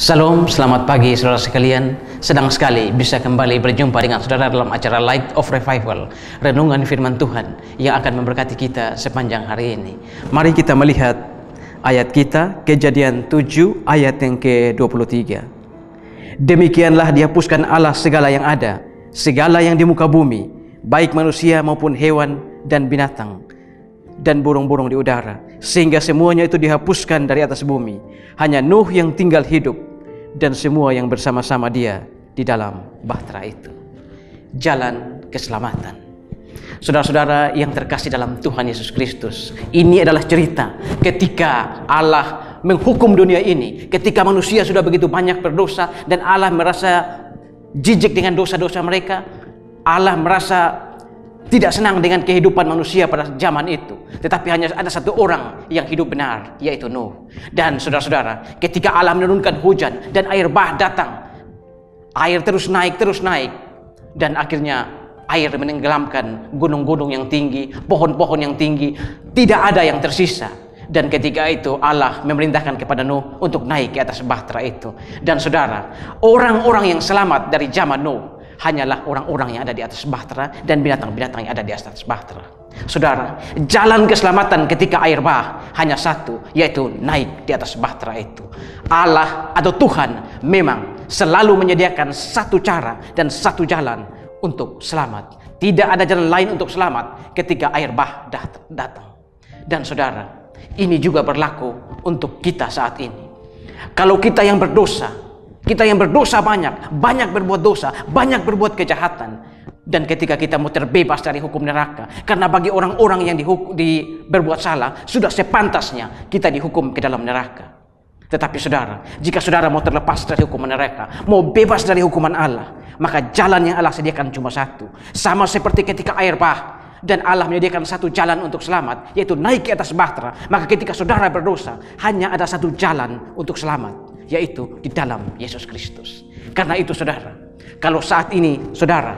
Salam, selamat pagi saudara sekalian. Senang sekali bisa kembali berjumpa dengan saudara dalam acara Light of Revival, renungan firman Tuhan yang akan memberkati kita sepanjang hari ini. Mari kita melihat ayat kita, Kejadian 7 ayat yang ke-23. Demikianlah dihapuskan Allah segala yang ada, segala yang di muka bumi, baik manusia maupun hewan dan binatang, dan burung-burung di udara, sehingga semuanya itu dihapuskan dari atas bumi. Hanya Nuh yang tinggal hidup, dan semua yang bersama-sama dia di dalam bahtera itu. Jalan keselamatan. Saudara-saudara yang terkasih dalam Tuhan Yesus Kristus, ini adalah cerita ketika Allah menghukum dunia ini, ketika manusia sudah begitu banyak berdosa dan Allah merasa jijik dengan dosa-dosa mereka. Allah merasa tidak senang dengan kehidupan manusia pada zaman itu. Tetapi hanya ada satu orang yang hidup benar, yaitu Nuh. Dan saudara-saudara, ketika Allah menurunkan hujan dan air bah datang, air terus naik. Dan akhirnya air menenggelamkan gunung-gunung yang tinggi, pohon-pohon yang tinggi. Tidak ada yang tersisa. Dan ketika itu Allah memerintahkan kepada Nuh untuk naik ke atas bahtera itu. Dan saudara, orang-orang yang selamat dari zaman Nuh hanyalah orang-orang yang ada di atas bahtera dan binatang-binatang yang ada di atas bahtera. Saudara, jalan keselamatan ketika air bah hanya satu, yaitu naik di atas bahtera itu. Allah atau Tuhan memang selalu menyediakan satu cara dan satu jalan untuk selamat. Tidak ada jalan lain untuk selamat ketika air bah datang. Dan saudara, ini juga berlaku untuk kita saat ini. Kalau kita yang berdosa, banyak berbuat dosa, banyak berbuat kejahatan. Dan ketika kita mau terbebas dari hukum neraka, karena bagi orang-orang yang berbuat salah, sudah sepantasnya kita dihukum ke dalam neraka. Tetapi saudara, jika saudara mau terlepas dari hukuman neraka, mau bebas dari hukuman Allah, maka jalan yang Allah sediakan cuma satu. Sama seperti ketika air bah, dan Allah menyediakan satu jalan untuk selamat, yaitu naik ke atas bahtera. Maka ketika saudara berdosa, hanya ada satu jalan untuk selamat, yaitu di dalam Yesus Kristus. Karena itu saudara, kalau saat ini saudara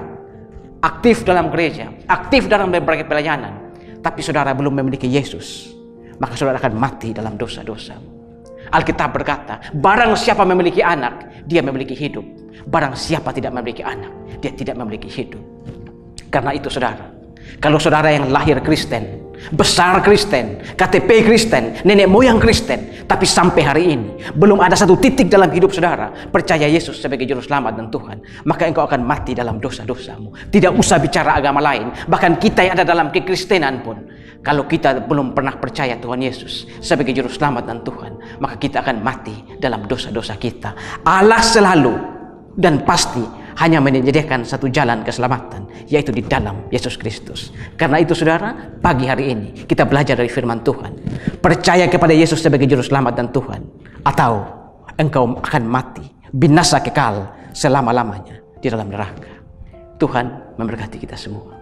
aktif dalam gereja, aktif dalam berbagai pelayanan, tapi saudara belum memiliki Yesus, maka saudara akan mati dalam dosa-dosa. Alkitab berkata, barang siapa memiliki anak, dia memiliki hidup. Barang siapa tidak memiliki anak, dia tidak memiliki hidup. Karena itu saudara, kalau saudara yang lahir Kristen, besar Kristen, KTP Kristen, nenek moyang Kristen, tapi sampai hari ini belum ada satu titik dalam hidup saudara percaya Yesus sebagai juru selamat dan Tuhan, maka engkau akan mati dalam dosa-dosamu. Tidak usah bicara agama lain, bahkan kita yang ada dalam kekristenan pun, kalau kita belum pernah percaya Tuhan Yesus sebagai juru selamat dan Tuhan, maka kita akan mati dalam dosa-dosa kita. Allah selalu dan pasti hanya menyediakan satu jalan keselamatan, yaitu di dalam Yesus Kristus. Karena itu saudara, pagi hari ini kita belajar dari firman Tuhan. Percaya kepada Yesus sebagai juru selamat dan Tuhan, atau engkau akan mati, binasa kekal selama-lamanya di dalam neraka. Tuhan memberkati kita semua.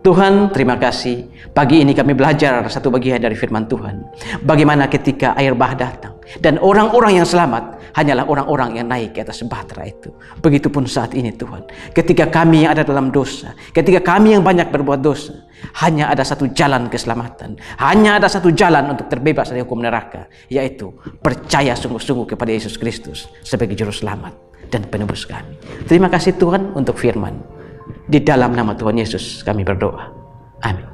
Tuhan, terima kasih. Pagi ini kami belajar satu bagian dari firman Tuhan. Bagaimana ketika air bah datang dan orang-orang yang selamat hanyalah orang-orang yang naik ke atas bahtera itu. Begitupun saat ini Tuhan, ketika kami yang ada dalam dosa, ketika kami yang banyak berbuat dosa, hanya ada satu jalan keselamatan, hanya ada satu jalan untuk terbebas dari hukum neraka, yaitu percaya sungguh-sungguh kepada Yesus Kristus sebagai juru selamat dan penebus kami. Terima kasih Tuhan untuk firman. Di dalam nama Tuhan Yesus kami berdoa. Amin.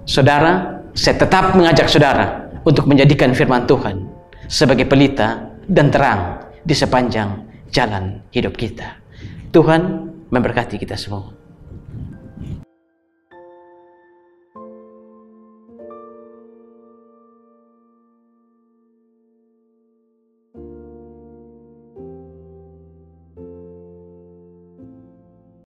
Saudara, saya tetap mengajak saudara untuk menjadikan firman Tuhan sebagai pelita dan terang di sepanjang jalan hidup kita. Tuhan memberkati kita semua.